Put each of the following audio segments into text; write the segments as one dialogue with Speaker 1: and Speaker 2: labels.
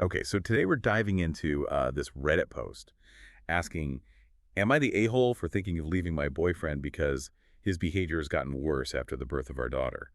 Speaker 1: Okay, so today we're diving into this Reddit post asking, am I the a-hole for thinking of leaving my boyfriend because his behavior has gotten worse after the birth of our daughter?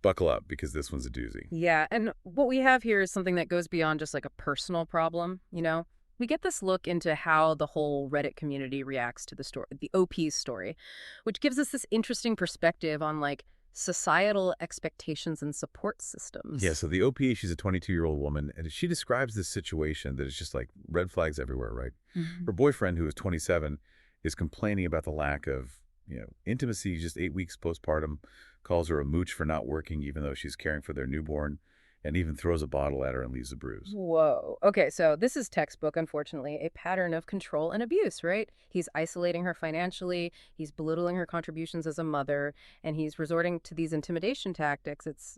Speaker 1: Buckle up because this one's a doozy.
Speaker 2: Yeah, and what we have here is something that goes beyond just like a personal problem, you know? We get this look into how the whole Reddit community reacts to the story, the OP's story, which gives us this interesting perspective on like societal expectations and support
Speaker 1: Yeah,
Speaker 2: systems.
Speaker 1: so the OP, she's a 22-year-old woman, and she describes this situation that is just like red flags everywhere, right?
Speaker 2: Mhm.
Speaker 1: Her boyfriend, who is 27, is complaining about the lack of, intimacy just 8 weeks postpartum, calls her a mooch for not working even though she's caring for their newborn, and even throws a bottle at her and leaves a bruise.
Speaker 2: Whoa. Okay, so this is textbook, unfortunately, a pattern of control and abuse, right? He's isolating her financially, he's belittling her contributions as a mother, and he's resorting to these intimidation tactics. It's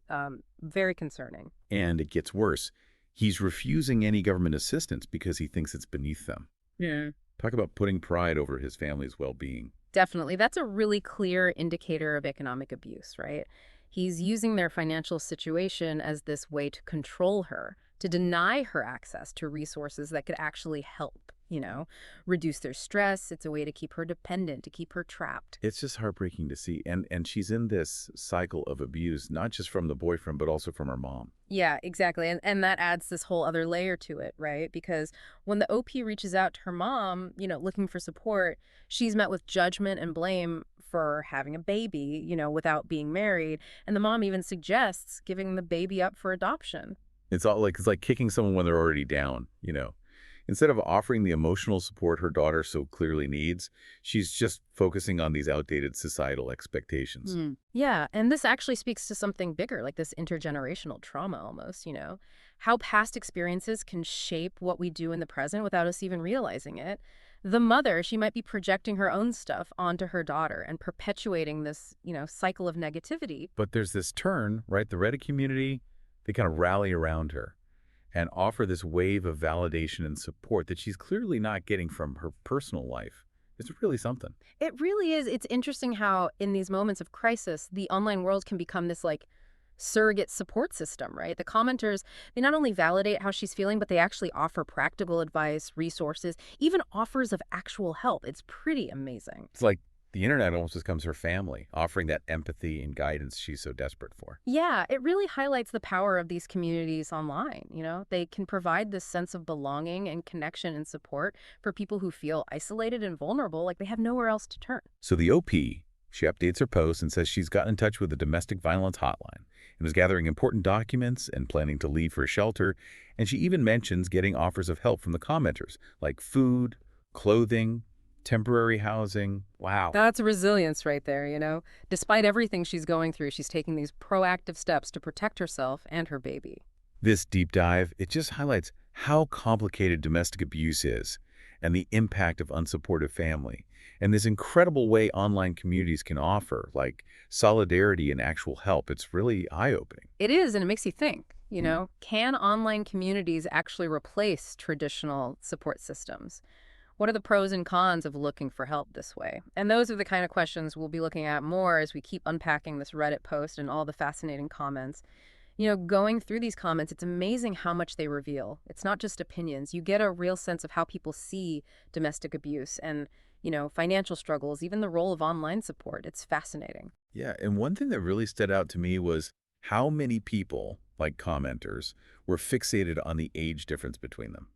Speaker 2: very concerning.
Speaker 1: And it gets worse. He's refusing any government assistance because he thinks it's beneath them.
Speaker 2: Yeah.
Speaker 1: Talk about putting pride over his family's well-being.
Speaker 2: Definitely. That's a really clear indicator of economic abuse, right? He's using their financial situation as this way to control her, to deny her access to resources that could actually help, reduce their stress. It's a way to keep her dependent, to keep her trapped.
Speaker 1: It's just heartbreaking to see. And she's in this cycle of abuse, not just from the boyfriend, but also from her mom.
Speaker 2: Yeah, exactly. And that adds this whole other layer to it, right? Because when the OP reaches out to her mom, looking for support, she's met with judgment and blame for having a baby, without being married. And the mom even suggests giving the baby up for adoption.
Speaker 1: It's like kicking someone when they're already down. Instead of offering the emotional support her daughter so clearly needs, she's just focusing on these outdated societal expectations.
Speaker 2: Yeah, and this actually speaks to something bigger, like this intergenerational trauma almost, how past experiences can shape what we do in the present without us even realizing it. The mother, she might be projecting her own stuff onto her daughter and perpetuating this, cycle of negativity.
Speaker 1: But there's this turn, right? The Reddit community, they kind of rally around her and offer this wave of validation and support that she's clearly not getting from her personal life. It's really something.
Speaker 2: It really is. It's interesting how in these moments of crisis, the online world can become this like surrogate support system, right? The commenters, they not only validate how she's feeling, but they actually offer practical advice, resources, even offers of actual help. It's pretty amazing.
Speaker 1: It's like the internet almost becomes her family, offering that empathy and guidance she's so desperate for.
Speaker 2: Yeah, it really highlights the power of these communities online. They can provide this sense of belonging and connection and support for people who feel isolated and vulnerable, like they have nowhere else to turn.
Speaker 1: So the OP, she updates her post and says she's gotten in touch with the domestic violence hotline and is gathering important documents and planning to leave for a shelter. And she even mentions getting offers of help from the commenters, like food, clothing, temporary housing. Wow.
Speaker 2: That's resilience right there, Despite everything she's going through, she's taking these proactive steps to protect herself and her baby.
Speaker 1: This deep dive, it just highlights how complicated domestic abuse is and the impact of unsupportive family. And this incredible way online communities can offer, like solidarity and actual help. It's really eye-opening.
Speaker 2: It is, and it makes you think, can online communities actually replace traditional support systems? What are the pros and cons of looking for help this way? And those are the kind of questions we'll be looking at more as we keep unpacking this Reddit post and all the fascinating comments. Going through these comments, it's amazing how much they reveal. It's not just opinions. You get a real sense of how people see domestic abuse and, financial struggles, even the role of online support. It's fascinating.
Speaker 1: Yeah, and one thing that really stood out to me was how many people, like commenters, were fixated on the age difference between them.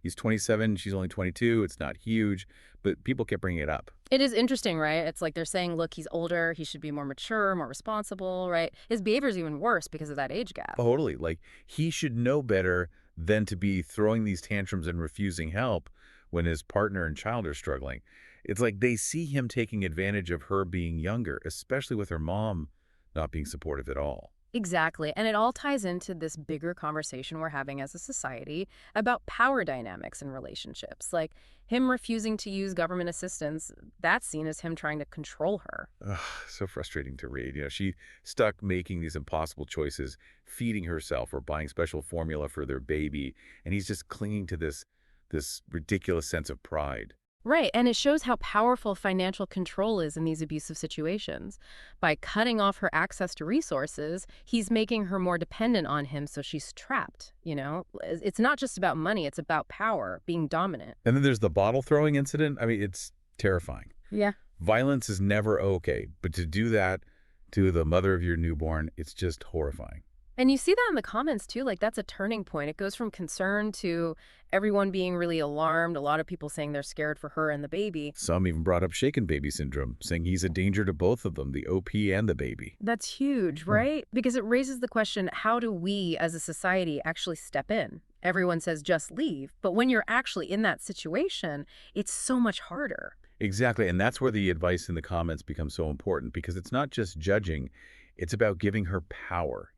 Speaker 1: He's 27, she's only 22. It's not huge, but people kept bringing it up.
Speaker 2: It is interesting, right? It's like they're saying, look, he's older, he should be more mature, more responsible, right? His behavior's even worse because of that age gap.
Speaker 1: Totally. Like, he should know better than to be throwing these tantrums and refusing help when his partner and child are struggling. It's like they see him taking advantage of her being younger, especially with her mom not being supportive at all.
Speaker 2: Exactly. And it all ties into this bigger conversation we're having as a society about power dynamics in relationships. Like him refusing to use government assistance, that's seen as him trying to control her.
Speaker 1: Ugh, so frustrating to read. She stuck making these impossible choices, feeding herself or buying special formula for their baby, and he's just clinging to this ridiculous sense of pride.
Speaker 2: Right, and it shows how powerful financial control is in these abusive situations. By cutting off her access to resources, he's making her more dependent on him, so she's trapped, you know? It's not just about money, it's about power, being dominant.
Speaker 1: And then there's the bottle throwing incident. I mean, it's terrifying.
Speaker 2: Yeah.
Speaker 1: Violence is never okay, but to do that to the mother of your newborn, it's just horrifying.
Speaker 2: And you see that in the comments too, like that's a turning point. It goes from concern to everyone being really alarmed, a lot of people saying they're scared for her and the baby.
Speaker 1: Some even brought up shaken baby syndrome, saying he's a danger to both of them, the OP and the baby.
Speaker 2: That's huge,
Speaker 1: Huh.
Speaker 2: right? Because it raises the question, how do we as a society actually step in? Everyone says just leave, but when you're actually in that situation, it's so much harder.
Speaker 1: Exactly, and that's where the advice in the comments becomes so important because it's not just judging, it's about giving her power.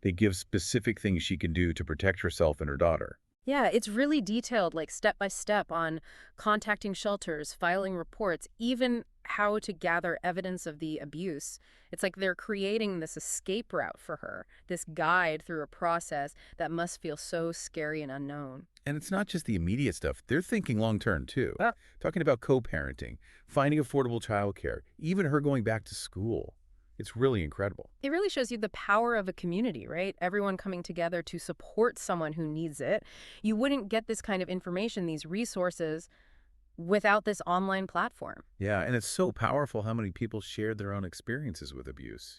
Speaker 1: They give specific things she can do to protect herself and her daughter.
Speaker 2: Yeah, it's really detailed, like step by step on contacting shelters, filing reports, even how to gather evidence of the abuse. It's like they're creating this escape route for her, this guide through a process that must feel so scary and unknown.
Speaker 1: And it's not just the immediate stuff. They're thinking long term too.
Speaker 2: Yeah.
Speaker 1: Talking about co-parenting, finding affordable childcare, even her going back to school. It's really incredible.
Speaker 2: It really shows you the power of a community, right? Everyone coming together to support someone who needs it. You wouldn't get this kind of information, these resources, without this online platform.
Speaker 1: Yeah, and it's so powerful how many people shared their own experiences with abuse,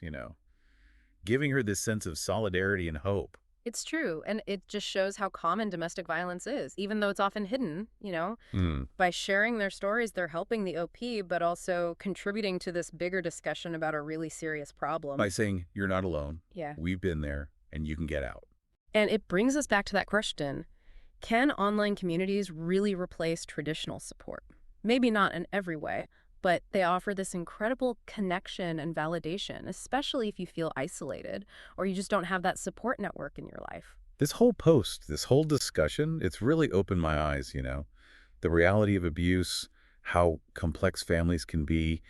Speaker 1: giving her this sense of solidarity and hope.
Speaker 2: It's true, and it just shows how common domestic violence is, even though it's often hidden.
Speaker 1: Hmm.
Speaker 2: By sharing their stories, they're helping the OP, but also contributing to this bigger discussion about a really serious
Speaker 1: By
Speaker 2: problem.
Speaker 1: saying, you're not alone,
Speaker 2: Yeah.
Speaker 1: we've been there, and you can get out.
Speaker 2: And it brings us back to that question. Can online communities really replace traditional support? Maybe not in every way, but they offer this incredible connection and validation, especially if you feel isolated or you just don't have that support network in your life.
Speaker 1: This whole post, this whole discussion, it's really opened my eyes. The reality of abuse, how complex families can be,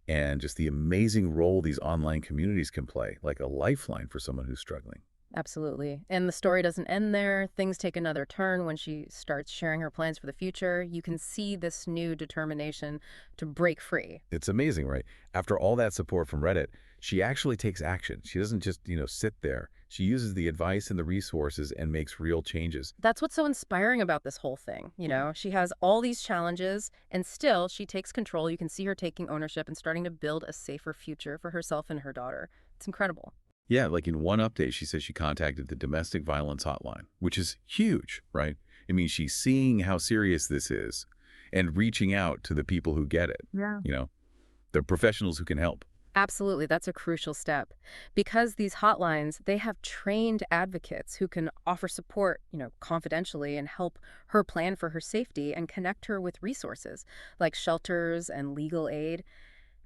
Speaker 1: and just the amazing role these online communities can play, like a lifeline for someone who's struggling.
Speaker 2: Absolutely. And the story doesn't end there. Things take another turn when she starts sharing her plans for the future. You can see this new determination to break free.
Speaker 1: It's amazing, right? After all that support from Reddit, she actually takes action. She doesn't just sit there. She uses the advice and the resources and makes real changes.
Speaker 2: That's what's so inspiring about this whole thing. She has all these challenges and still she takes control. You can see her taking ownership and starting to build a safer future for herself and her daughter. It's incredible.
Speaker 1: Yeah, like in one update, she says she contacted the domestic violence hotline, which is huge, right? I mean, she's seeing how serious this is and reaching out to the people who get it,
Speaker 2: Yeah.
Speaker 1: you know, the professionals who can help.
Speaker 2: Absolutely, that's a crucial step. Because these hotlines, they have trained advocates who can offer support, confidentially and help her plan for her safety and connect her with resources like shelters and legal aid.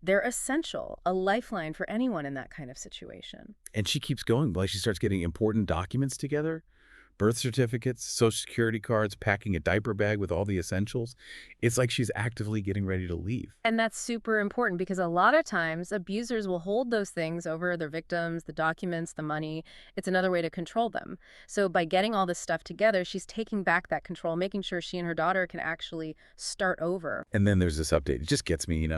Speaker 2: They're essential, a lifeline for anyone in that kind of situation.
Speaker 1: And she keeps going. Like she starts getting important documents together, birth certificates, social security cards, packing a diaper bag with all the essentials. It's like she's actively getting ready to leave.
Speaker 2: And that's super important because a lot of times abusers will hold those things over their victims, the documents, the money. It's another way to control them. So by getting all this stuff together, she's taking back that control, making sure she and her daughter can actually start over.
Speaker 1: And then there's this update. It just gets me.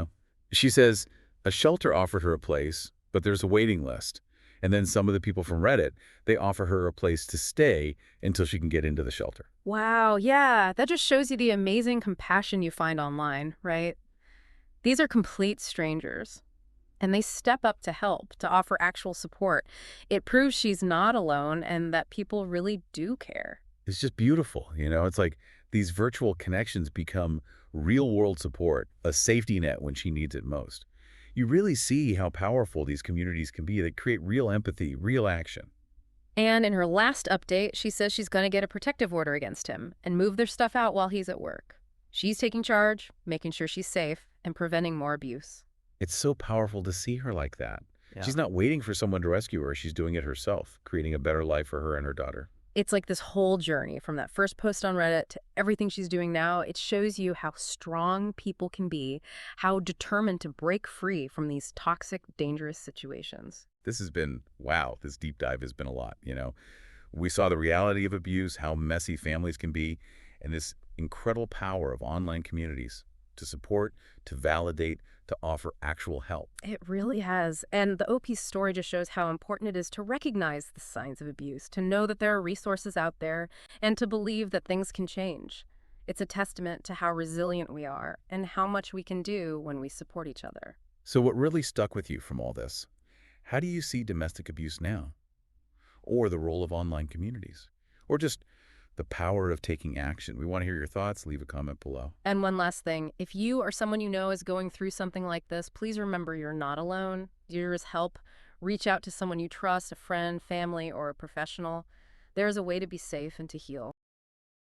Speaker 1: She says a shelter offered her a place, but there's a waiting list. And then some of the people from Reddit, they offer her a place to stay until she can get into the shelter.
Speaker 2: Wow, yeah, that just shows you the amazing compassion you find online, right? These are complete strangers, and they step up to help, to offer actual support. It proves she's not alone and that people really do care.
Speaker 1: It's just beautiful. It's like these virtual connections become real-world support, a safety net when she needs it most. You really see how powerful these communities can be. They create real empathy, real action.
Speaker 2: And in her last update, she says she's going to get a protective order against him and move their stuff out while he's at work. She's taking charge, making sure she's safe, and preventing more abuse.
Speaker 1: It's so powerful to see her like that.
Speaker 2: Yeah.
Speaker 1: She's not waiting for someone to rescue her. She's doing it herself, creating a better life for her and her daughter.
Speaker 2: It's like this whole journey from that first post on Reddit to everything she's doing now. It shows you how strong people can be, how determined to break free from these toxic, dangerous situations.
Speaker 1: This has been, wow, this deep dive has been a lot. We saw the reality of abuse, how messy families can be, and this incredible power of online communities. to support, to validate, to offer actual help.
Speaker 2: It really has. And the OP's story just shows how important it is to recognize the signs of abuse, to know that there are resources out there, and to believe that things can change. It's a testament to how resilient we are and how much we can do when we support each other.
Speaker 1: So what really stuck with you from all this? How do you see domestic abuse now? Or the role of online communities? Or just the power of taking action? We want to hear your thoughts. Leave a comment below.
Speaker 2: And one last thing, if you or someone you know is going through something like this, please remember you're not alone. There is help. Reach out to someone you trust, a friend, family, or a professional. There is a way to be safe and to heal.